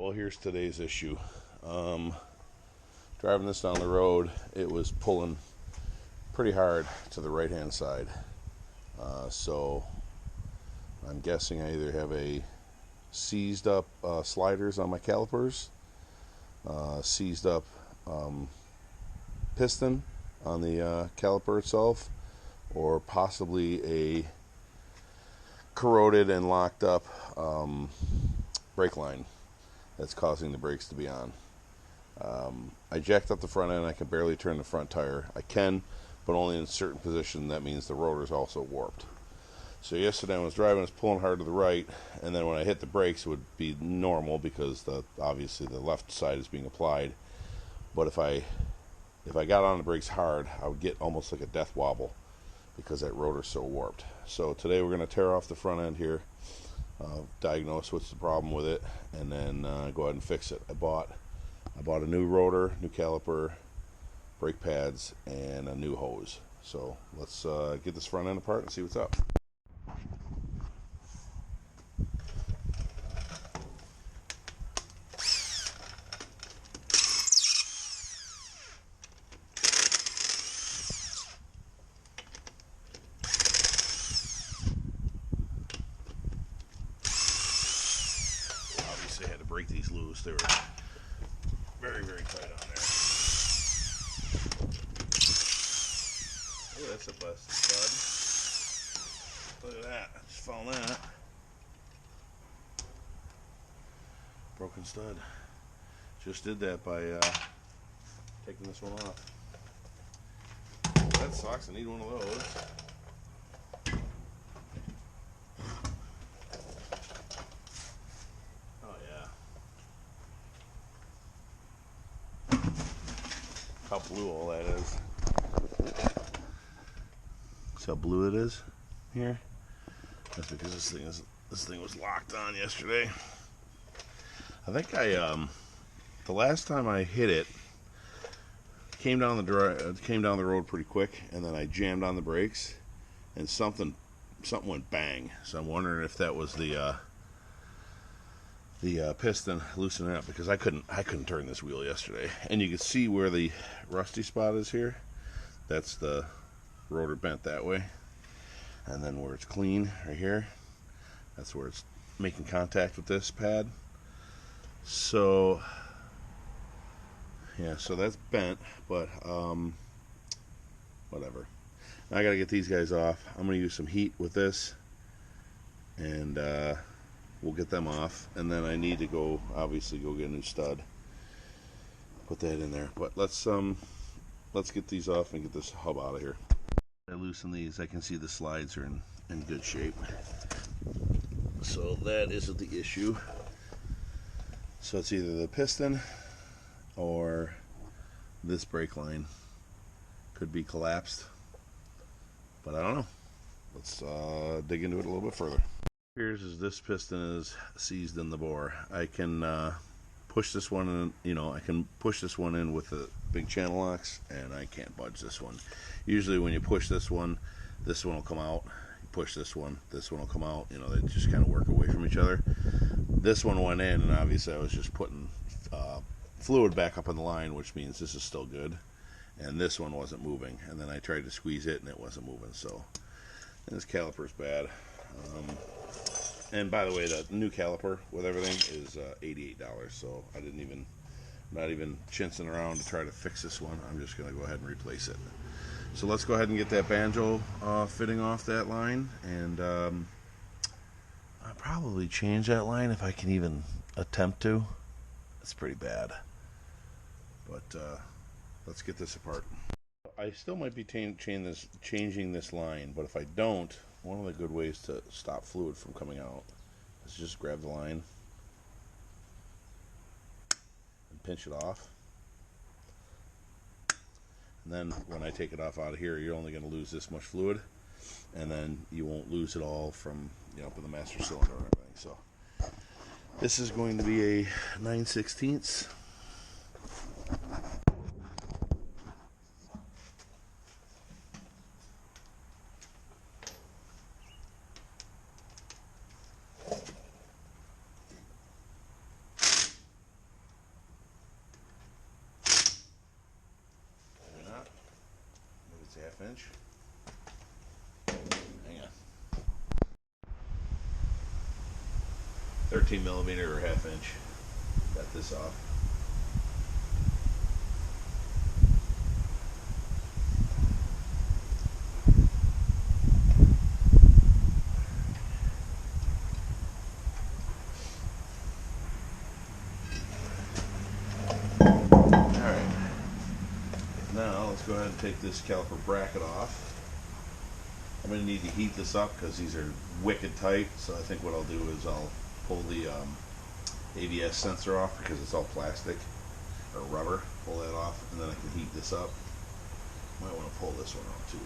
well, here's today's issue. Driving this down the road, it was pulling pretty hard to the right hand side. So I'm guessing I either have a seized up sliders on my calipers, seized up piston on the caliper itself, or possibly a corroded and locked up brake line that's causing the brakes to be on. I jacked up the front end. I can barely turn the front tire. I can, but only in a certain position. That means the rotor's also warped. So yesterday I was driving, I was pulling hard to the right, and then when I hit the brakes it would be normal because obviously the left side is being applied. But if I got on the brakes hard, I would get almost like a death wobble because that rotor's so warped. So today we're going to tear off the front end here, diagnose what's the problem with it, and then go ahead and fix it. I bought a new rotor, new caliper, brake pads, and a new hose. So let's get this front end apart and see what's up. Obviously I had to break these loose. They were very, very tight on there. Oh, that's a busted stud. Look at that. I just found that. Broken stud. Just did that by taking this one off. That sucks. I need one of those. Oh yeah. How blue all that is. See how blue it is here? That's because this thing was locked on yesterday. I think the last time I hit it, came down the road pretty quick, and then I jammed on the brakes, and something went bang. So I'm wondering if that was the piston loosening up, because I couldn't turn this wheel yesterday. And you can see where the rusty spot is here. That's the rotor bent that way, and then where it's clean right here, that's where it's making contact with this pad. So yeah, so that's bent, but whatever. Now I gotta get these guys off. I'm gonna use some heat with this, and we'll get them off, and then I need to obviously go get a new stud, put that in there. But let's get these off and get this hub out of here. I loosen these, I can see the slides are in good shape, so that isn't the issue. So it's either the piston or this brake line could be collapsed, but I don't know. Let's dig into it a little bit further. Here's this piston is seized in the bore. I can push this one in, I can push this one in with the big channel locks, and I can't budge this one. Usually when you push this one will come out. You push this one will come out. They just kind of work away from each other. This one went in, and obviously I was just putting fluid back up in the line, which means this is still good, and this one wasn't moving. And then I tried to squeeze it, and it wasn't moving. So, and this caliper's bad. And by the way, the new caliper with everything is $88. So I'm not even chincing around to try to fix this one. I'm just going to go ahead and replace it. So let's go ahead and get that banjo fitting off that line, and I'll probably change that line if I can even attempt to. It's pretty bad, but let's get this apart. I still might be changing this line, but if I don't, one of the good ways to stop fluid from coming out is just grab the line and pinch it off. And then when I take it off out of here, you're only going to lose this much fluid, and then you won't lose it all from up in the master cylinder and everything. So this is going to be a 9/16. inch. Hang on. 13 millimeter or ½ inch. Got this off. Now let's go ahead and take this caliper bracket off. I'm going to need to heat this up because these are wicked tight, so I think what I'll do is I'll pull the ABS sensor off because it's all plastic or rubber. Pull that off and then I can heat this up. Might want to pull this one out too.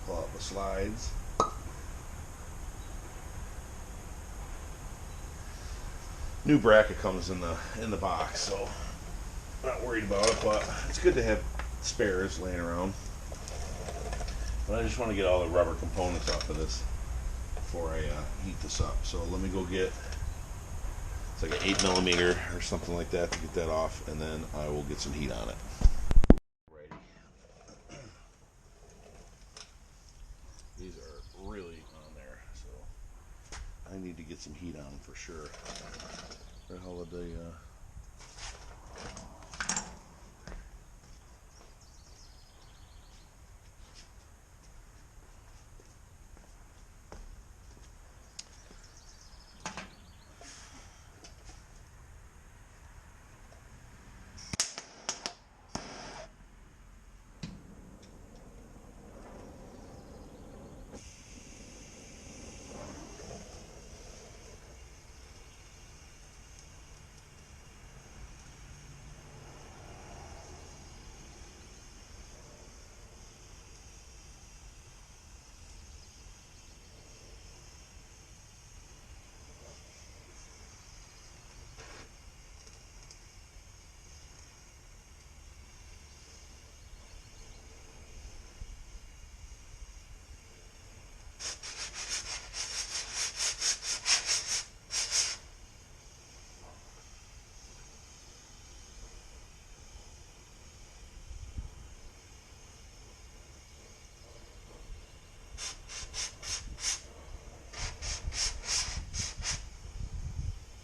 Pull out the slides. New bracket comes in the box, so I'm not worried about it, but it's good to have spares laying around. But I just want to get all the rubber components off of this before I heat this up. So let me go get, it's like an 8 millimeter or something like that to get that off, and then I will get some heat on it. These are really on there, so I need to get some heat on them for sure. Where the hell would they,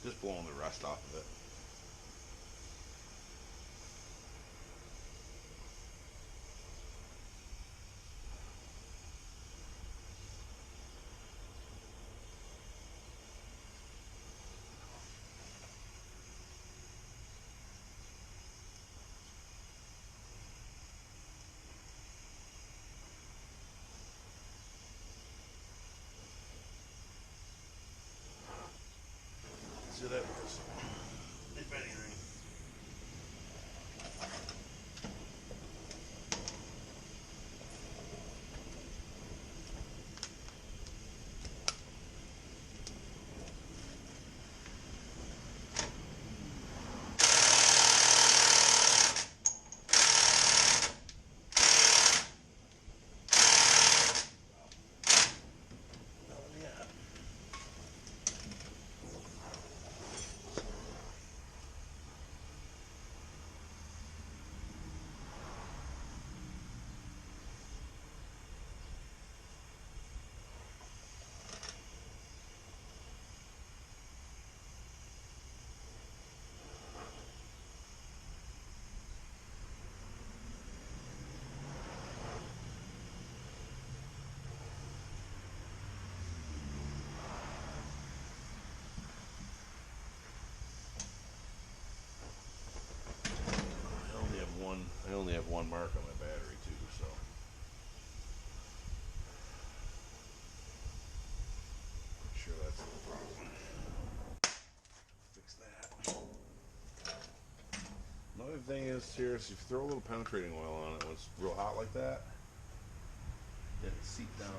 just blowing the rust off of it. See that was, if anything. I only have one mark on my battery too, so I'm sure that's no problem. Fix that. Another thing is here is if you throw a little penetrating oil on it when it's real hot like that, let it seep down.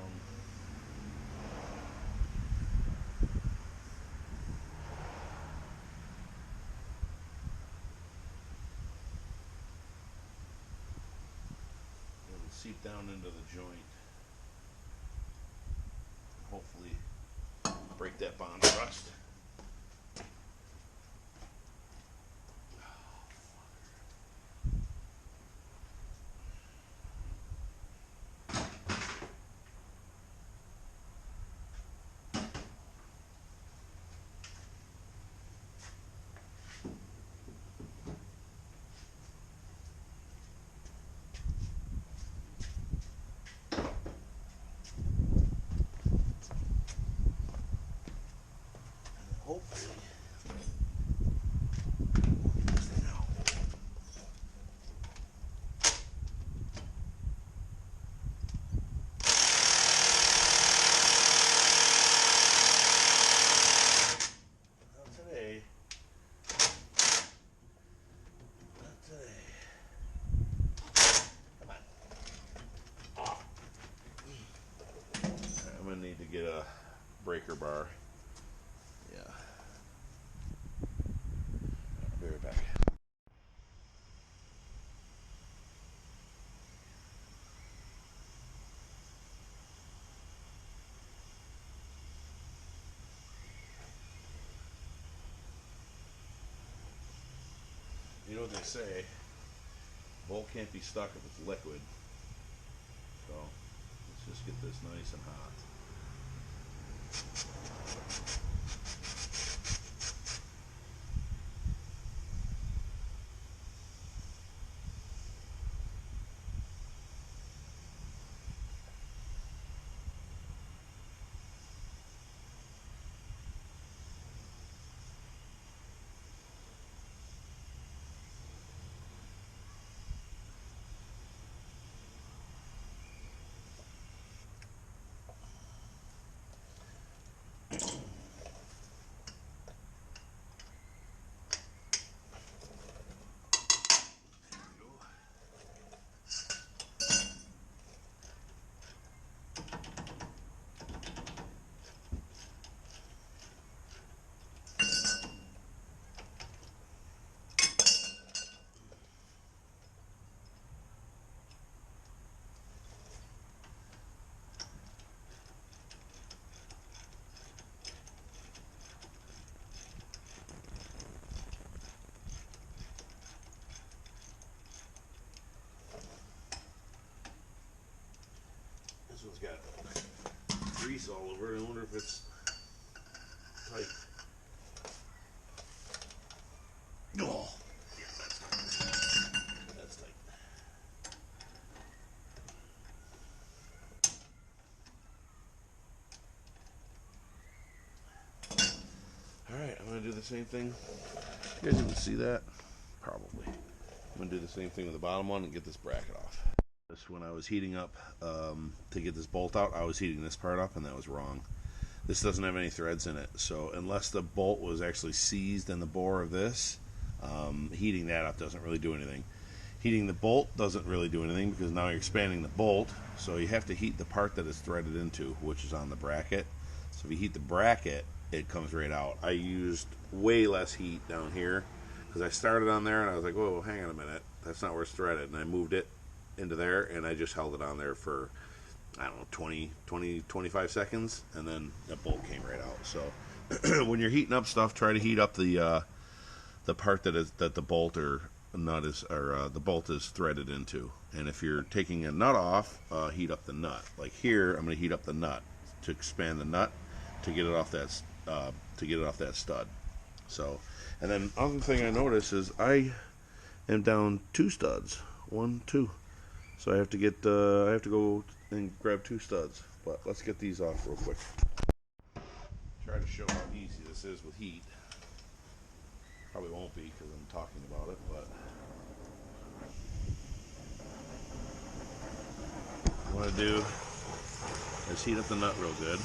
Seep down into the joint. Hopefully break that bond rust. to get a breaker bar. Yeah. I'll be right back. You know what they say, bolt can't be stuck if it's liquid. So let's just get this nice and hot. This one's got grease all over it. I wonder if it's tight. Oh, yeah, that's tight. Alright, I'm going to do the same thing. You guys didn't see that? Probably. I'm going to do the same thing with the bottom one and get this bracket off. When I was heating up to get this bolt out, I was heating this part up, and that was wrong. This doesn't have any threads in it, so unless the bolt was actually seized in the bore of this, heating that up doesn't really do anything. Heating the bolt doesn't really do anything because now you're expanding the bolt, so you have to heat the part that it's threaded into, which is on the bracket. So if you heat the bracket, it comes right out. I used way less heat down here because I started on there and I was like, whoa, hang on a minute, that's not where it's threaded, and I moved it into there and I just held it on there for, I don't know, 25 seconds, and then the bolt came right out. So when you're heating up stuff, try to heat up the part that the bolt or nut is, or the bolt is threaded into. And if you're taking a nut off, heat up the nut. Like here, I'm going to heat up the nut to expand the nut to get it off that stud. So, and then other thing I notice is I am down 2 studs, 1, 2. So I have to go and grab 2 studs. But let's get these off real quick. Try to show how easy this is with heat. Probably won't be because I'm talking about it, but what I want to do is heat up the nut real good.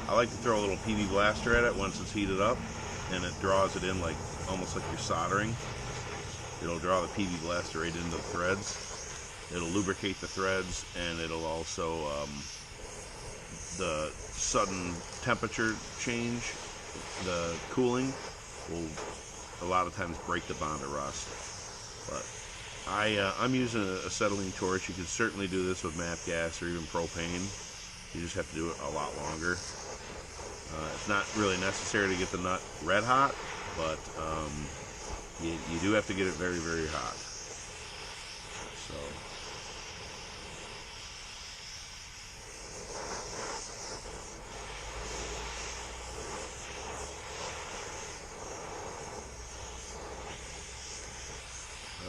I like to throw a little PV blaster at it once it's heated up, and it draws it in like almost like you're soldering. It'll draw the PV blaster right into the threads. It'll lubricate the threads, and it'll also the sudden temperature change, the cooling, will a lot of times break the bond or rust. But I'm using a acetylene torch. You can certainly do this with MAP gas or even propane. You just have to do it a lot longer. It's not really necessary to get the nut red hot, but you do have to get it very, very hot. So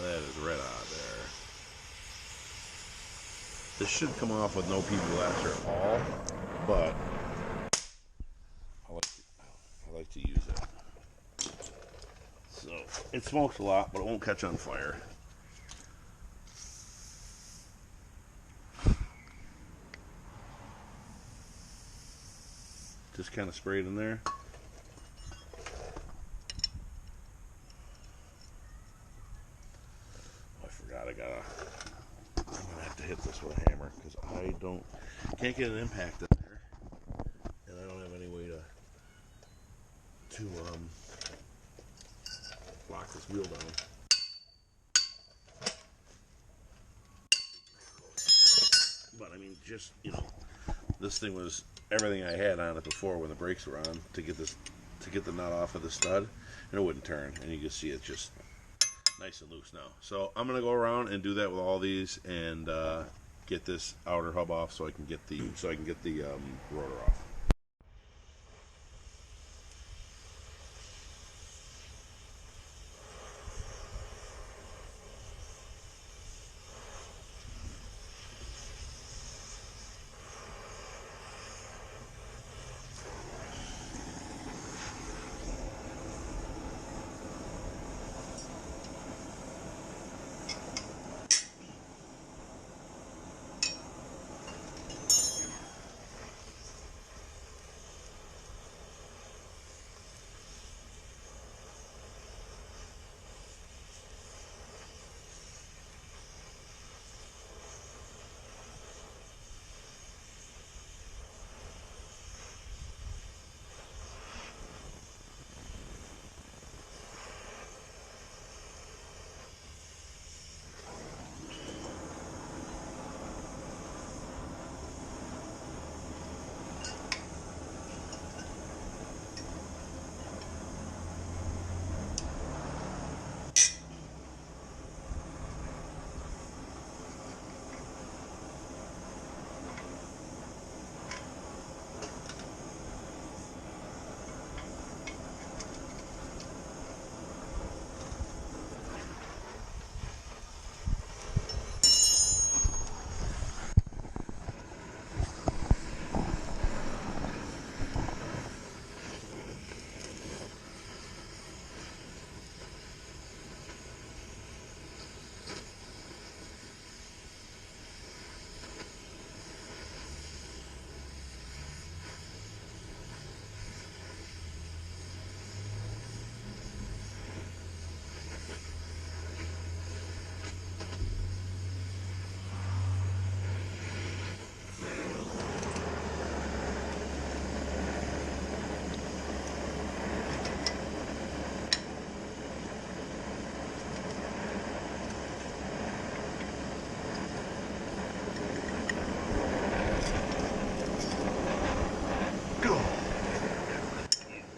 that is red hot there. This should come off with no PV blaster at all, but I like to use it. So it smokes a lot, but it won't catch on fire. Just kind of sprayed in there. I forgot I'm gonna have to hit this with a hammer because I don't. Can't get an impact in there, and I don't have any way to lock this wheel down. But I mean, just, you know, this thing was everything I had on it before when the brakes were on to get the nut off of the stud, and it wouldn't turn. And you can see it's just nice and loose now. So I'm gonna go around and do that with all these and get this outer hub off so I can get the rotor off.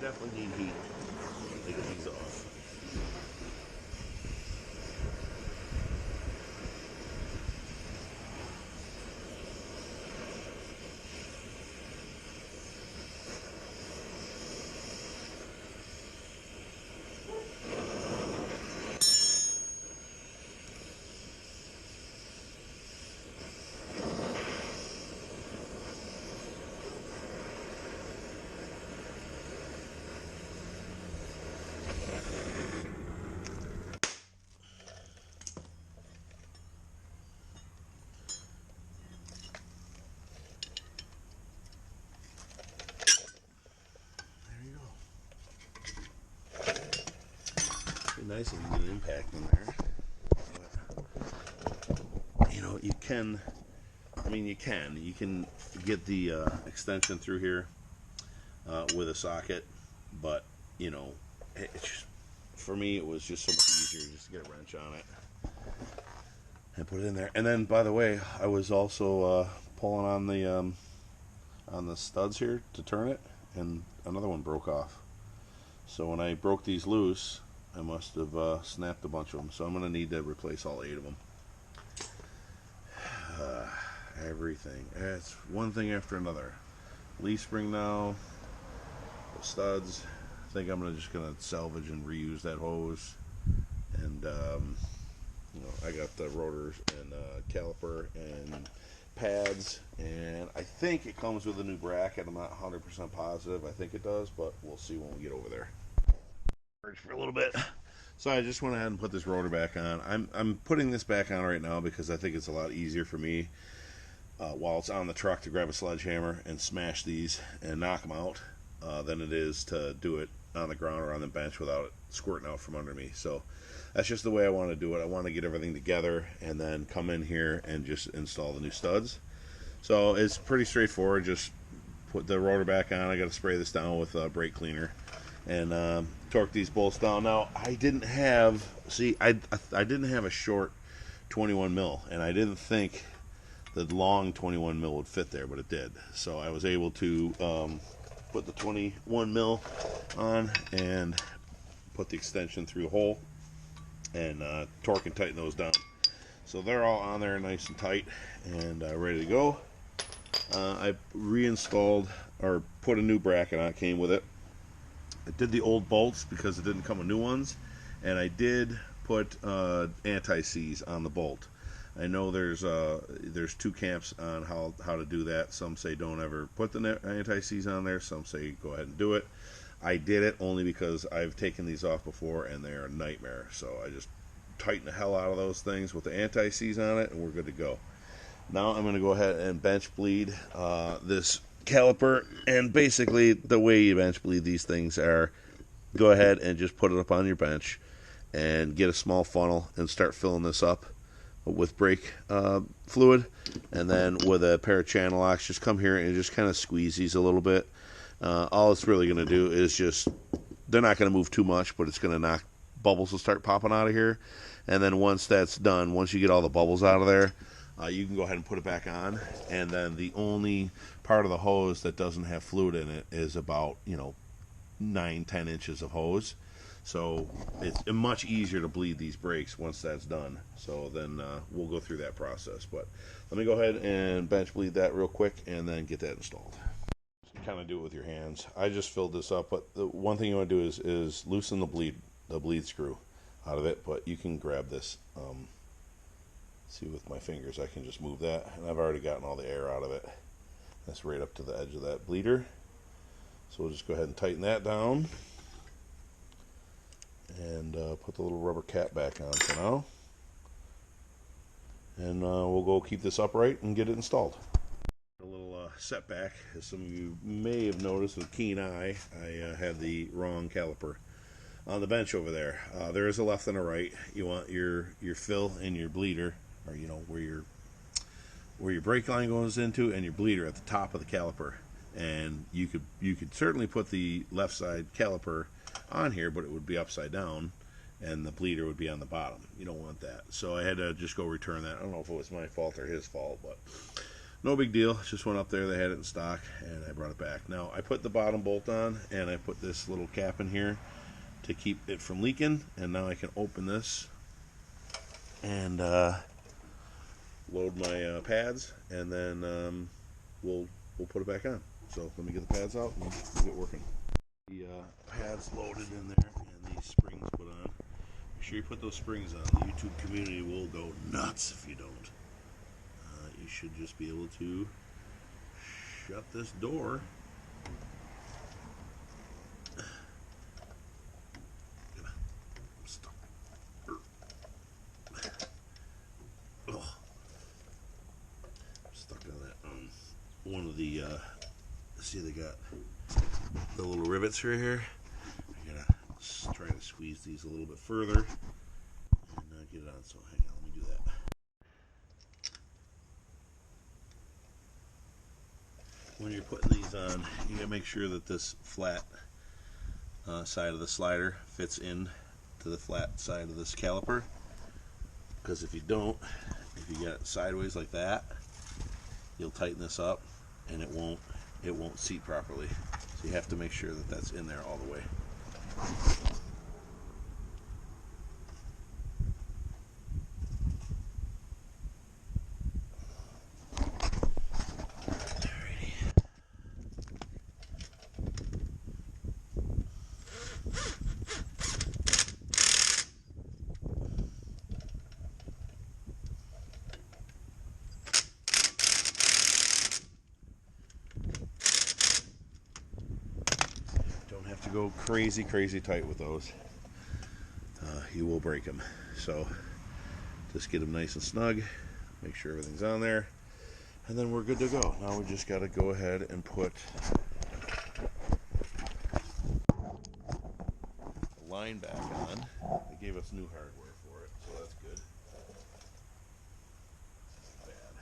Definitely need heat to get these off. Nice and get an impact in there. But, you know, you can get the extension through here with a socket, but you know, for me it was just so much easier just to get a wrench on it and put it in there. And then, by the way, I was also pulling on the studs here to turn it, and another one broke off. So when I broke these loose, I must have snapped a bunch of them, so I'm going to need to replace all 8 of them. Everything. It's one thing after another. Leaf spring now, the studs. I think I'm just going to salvage and reuse that hose. And, you know, I got the rotors and caliper and pads. And I think it comes with a new bracket. I'm not 100% positive. I think it does, but we'll see when we get over there. For a little bit. So I just went ahead and put this rotor back on. I'm putting this back on right now because I think it's a lot easier for me while it's on the truck to grab a sledgehammer and smash these and knock them out than it is to do it on the ground or on the bench without it squirting out from under me. So that's just the way I want to do it. I want to get everything together and then come in here and just install the new studs. So it's pretty straightforward. Just put the rotor back on. I got to spray this down with brake cleaner and torque these bolts down. Now I didn't have I didn't have a short 21 mil, and I didn't think the long 21 mil would fit there, but it did. So I was able to put the 21 mil on and put the extension through the hole and torque and tighten those down. So they're all on there nice and tight and ready to go. I reinstalled or put a new bracket on. It came with it. I did the old bolts because it didn't come with new ones, and I did put anti-seize on the bolt. I know there's two camps on how to do that. Some say don't ever put the anti-seize on there. Some say go ahead and do it. I did it only because I've taken these off before and they're a nightmare. So I just tighten the hell out of those things with the anti-seize on it, and we're good to go. Now I'm going to go ahead and bench bleed this caliper, and basically the way you bench bleed these things are go ahead and just put it up on your bench and get a small funnel and start filling this up with brake fluid, and then with a pair of channel locks just come here and just kind of squeeze these a little bit. All it's really going to do is just, they're not going to move too much, but it's going to knock, bubbles will start popping out of here. And then once that's done, once you get all the bubbles out of there, you can go ahead and put it back on. And then the only part of the hose that doesn't have fluid in it is about 9-10 inches of hose. So it's much easier to bleed these brakes once that's done. So then we'll go through that process. But let me go ahead and bench bleed that real quick and then get that installed. You kind of do it with your hands. I just filled this up, but the one thing you want to do is loosen the bleed screw out of it. But you can grab this. See, with my fingers I can just move that, and I've already gotten all the air out of it. That's right up to the edge of that bleeder. So we'll just go ahead and tighten that down and put the little rubber cap back on for now, and we'll go keep this upright and get it installed. A little setback, as some of you may have noticed with keen eye, I had the wrong caliper on the bench over there. There is a left and a right. You want your fill and your bleeder, or where your brake line goes into, and your bleeder at the top of the caliper. And you could certainly put the left side caliper on here, but it would be upside down and the bleeder would be on the bottom. You don't want that. So I had to just go return that. I don't know if it was my fault or his fault, but no big deal. Just went up there, they had it in stock, and I brought it back. Now I put the bottom bolt on, and I put this little cap in here to keep it from leaking. And now I can open this and load my pads, and then we'll put it back on. So let me get the pads out and we'll get working. The pads loaded in there and these springs put on. Make sure you put those springs on. The YouTube community will go nuts if you don't. You should just be able to shut this door. I'm stuck. Oh. I'm stuck on that. One of the see, they got the little rivets right here. I gotta try to squeeze these a little bit further and get it on. So hang on, let me do that. When you're putting these on, you gotta make sure that this flat side of the slider fits in to the flat side of this caliper. Because if you don't, if you get it sideways like that, you'll tighten this up and it won't seat properly. So you have to make sure that that's in there all the way. Have to go crazy tight with those. You will break them. So just get them nice and snug, make sure everything's on there, and then we're good to go. Now we just got to go ahead and put the line back on. They gave us new hardware for it, so that's good. Bad.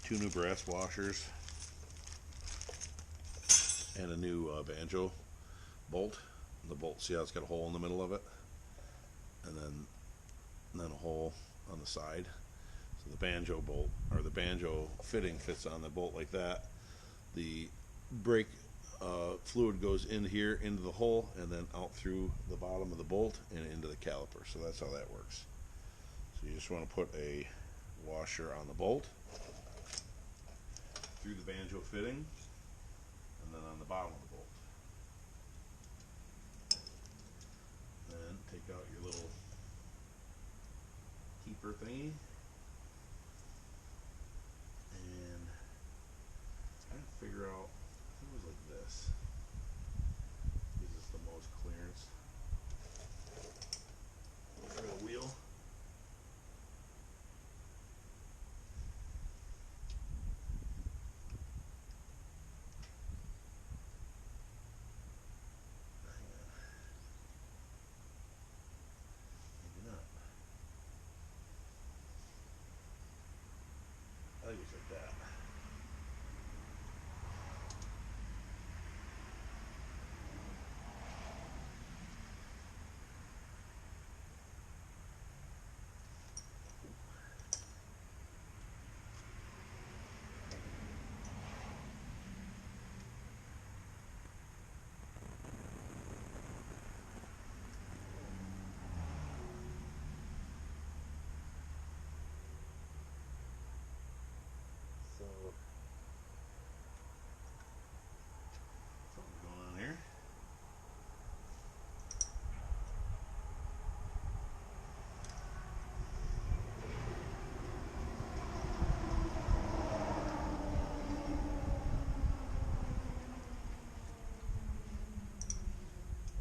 2 new brass washers, and a new banjo bolt. The bolt, see how it's got a hole in the middle of it, and then a hole on the side. So the banjo bolt, or the banjo fitting, fits on the bolt like that. The brake fluid goes in here into the hole and then out through the bottom of the bolt and into the caliper. So that's how that works. So you just want to put a washer on the bolt, through the banjo fitting, and then on the bottom of the bolt. Then take out your little keeper thingy and try to figure out, I think it was like this. Gives us the most clearance for the wheel. I think it's like that. So something's going on here.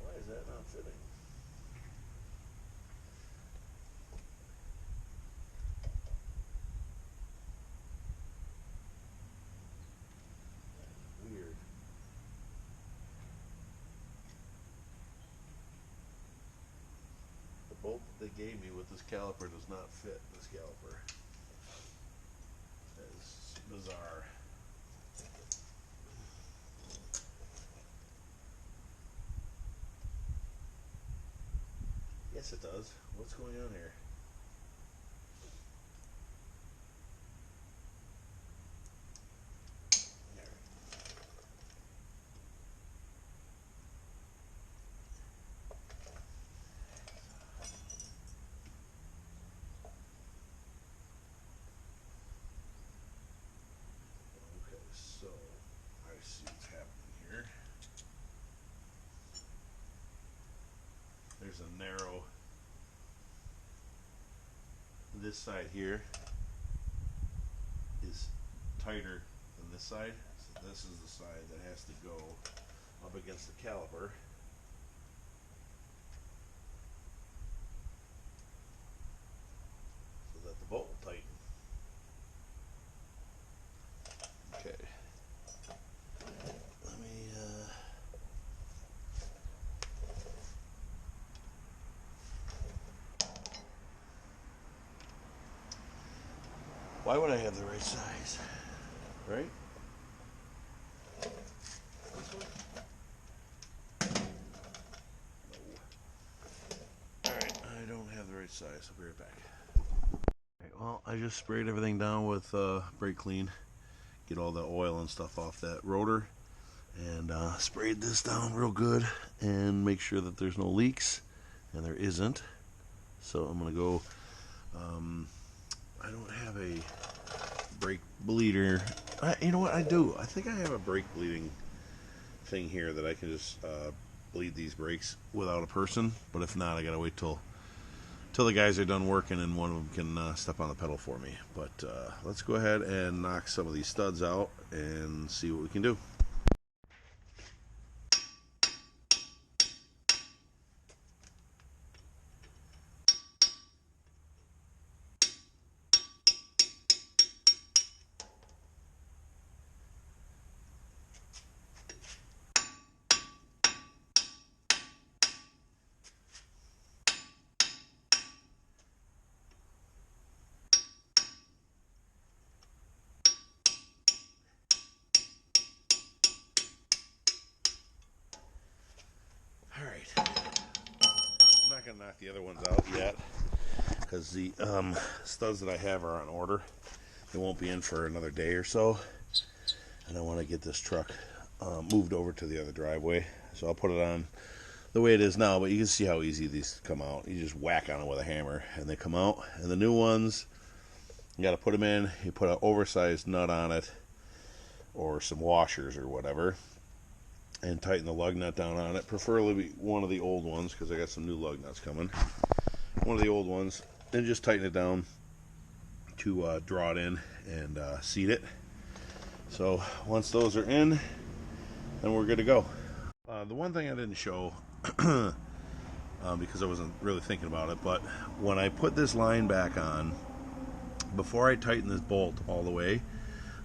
Why is that not fitting? Weird. The bolt that they gave me with this caliper does not fit this caliper. That is bizarre. Yes, it does. What's going on here? Okay, so I see what's happening here. There's a narrow, this side here is tighter than this side. So this is the side that has to go up against the caliper. So that the bolt will tighten. Okay. Let me why would I have the right size? Right? This one? No. Alright, I don't have the right size. I'll be right back. Alright, well, I just sprayed everything down with brake clean. Get all the oil and stuff off that rotor. And sprayed this down real good and make sure that there's no leaks. And there isn't. So I'm going to go... I don't have a brake bleeder. You know what? I do. I think I have a brake bleeding thing here that I can just bleed these brakes without a person. But if not, I gotta wait till the guys are done working and one of them can step on the pedal for me. But let's go ahead and knock some of these studs out and see what we can do. gonna knock the other ones out yet because the studs that I have are on order. They won't be in for another day or so, and I want to get this truck moved over to the other driveway. So I'll put it on the way it is now, but you can see how easy these come out. You just whack on it with a hammer and they come out. And the new ones, you got to put them in. You put an oversized nut on it or some washers or whatever, and tighten the lug nut down on it, preferably one of the old ones because I got some new lug nuts coming. One of the old ones, and just tighten it down to draw it in and seat it. So once those are in, then we're good to go. The one thing I didn't show because I wasn't really thinking about it, but when I put this line back on, before I tighten this bolt all the way,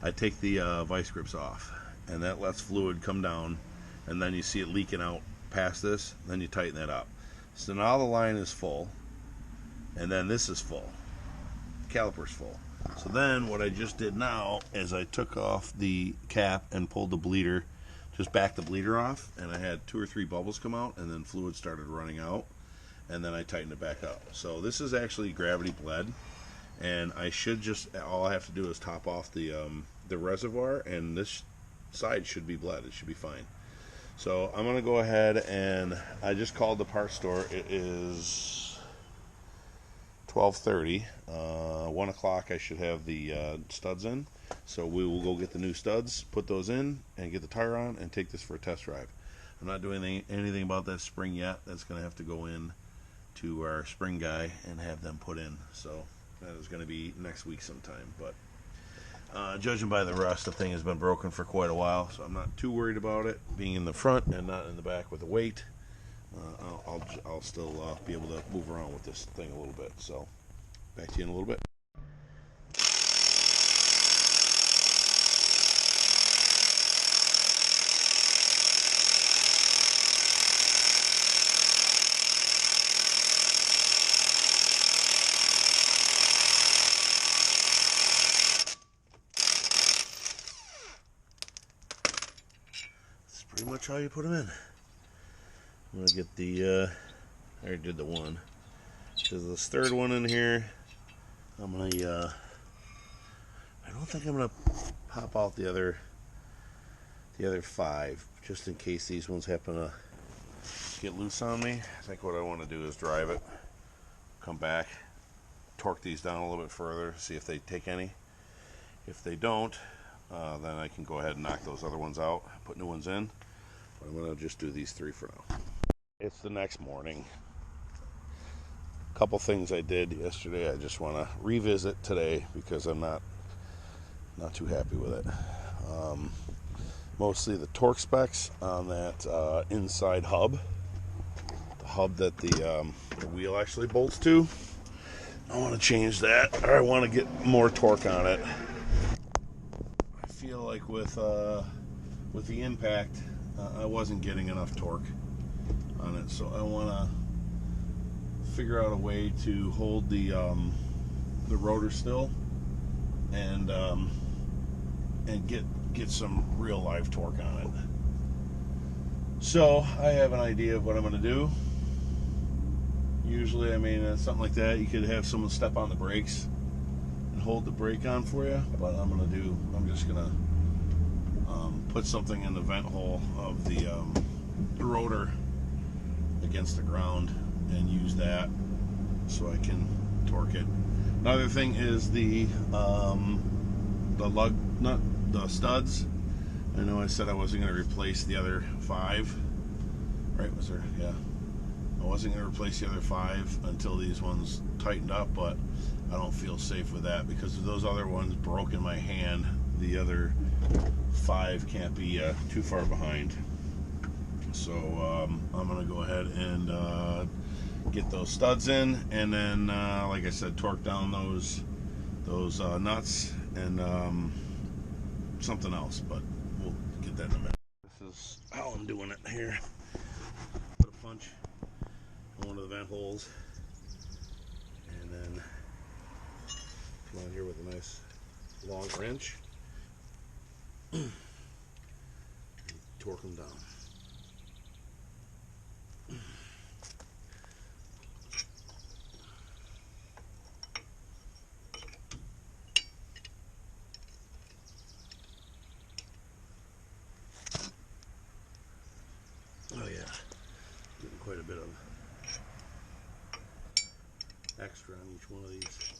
I take the vice grips off, and that lets fluid come down, and then you see it leaking out past this, then you tighten that up. So now the line is full, and then this is full, caliper's full. So then what I just did now is I took off the cap and pulled the bleeder, just backed the bleeder off, and I had 2 or 3 bubbles come out, and then fluid started running out, and then I tightened it back up. So this is actually gravity bled, and I should just, all I have to do is top off the reservoir, and this side should be bled. It should be fine. So I'm gonna go ahead, and I just called the parts store. It is 12:30. 1 o'clock I should have the studs in, so we will go get the new studs, put those in, and get the tire on, and take this for a test drive. I'm not doing anything about that spring yet. That's going to have to go in to our spring guy and have them put in, so that is going to be next week sometime. But judging by the rust, the thing has been broken for quite a while, so I'm not too worried about it being in the front and not in the back with the weight. I'll still be able to move around with this thing a little bit. So back to you in a little bit. That's pretty much how you put them in. I'm gonna get the I already did the one. There's this third one in here. I'm gonna I don't think I'm gonna pop out the other 5, just in case these ones happen to get loose on me. I think what I want to do is drive it, come back, torque these down a little bit further, see if they take any. If they don't, then I can go ahead and knock those other ones out, put new ones in. But I'm gonna just do these 3 for now. It's the next morning. A couple things I did yesterday I just want to revisit today because I'm not too happy with it. Mostly the torque specs on that inside hub, the hub that the wheel actually bolts to. I want to change that, or I want to get more torque on it. I feel like with the impact, I wasn't getting enough torque on it, so I want to figure out a way to hold the rotor still and get some real live torque on it. So I have an idea of what I'm going to do. Usually, I mean, something like that, you could have someone step on the brakes and hold the brake on for you, but I'm just gonna put something in the vent hole of the rotor against the ground and use that so I can torque it. Another thing is the lug nut, the studs. I know I said I wasn't going to replace the other 5, right? Was there? Yeah. I wasn't going to replace the other 5 until these ones tightened up, but I don't feel safe with that because if those other ones broke in my hand, the other 5 can't be too far behind. So I'm going to go ahead and get those studs in, and then like I said, torque down those nuts and something else, but we'll get that in a minute. This is how I'm doing it here. Put a punch in one of the vent holes, and then come on here with a nice long wrench and torque them down. extra on each one of these.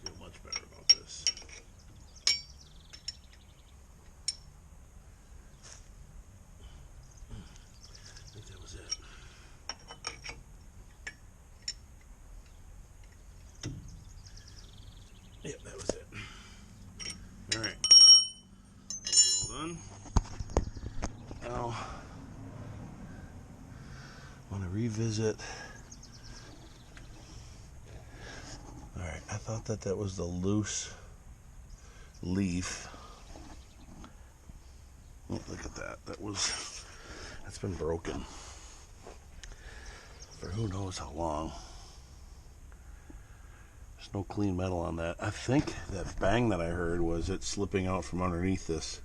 Feel much better about this. I think that was it. Yep, that was it. Alright. All done. Now, I want to revisit. Alright, I thought that was the loose leaf. Oh, look at that. That's been broken for who knows how long. There's no clean metal on that. I think that bang that I heard was it slipping out from underneath this.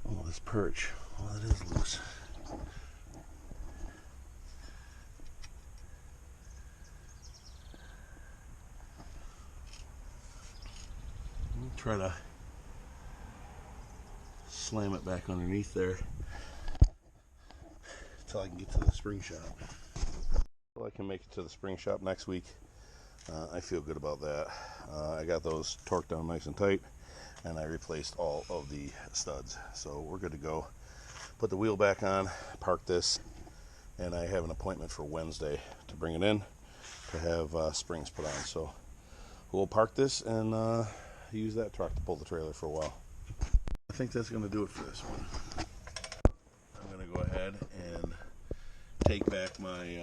Oh, this perch. Well, it is loose. Try to slam it back underneath there until I can get to the spring shop. Well, I can make it to the spring shop next week. I feel good about that. I got those torqued down nice and tight, and I replaced all of the studs, so we're good to go. Put the wheel back on, park this, and I have an appointment for Wednesday to bring it in to have springs put on. So we'll park this and use that truck to pull the trailer for a while. I think that's going to do it for this one. I'm going to go ahead and take back my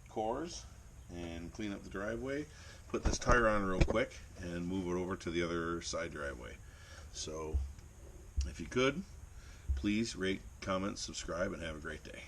cores and clean up the driveway, put this tire on real quick, and move it over to the other side driveway. So if you could, please rate, comment, subscribe, and have a great day.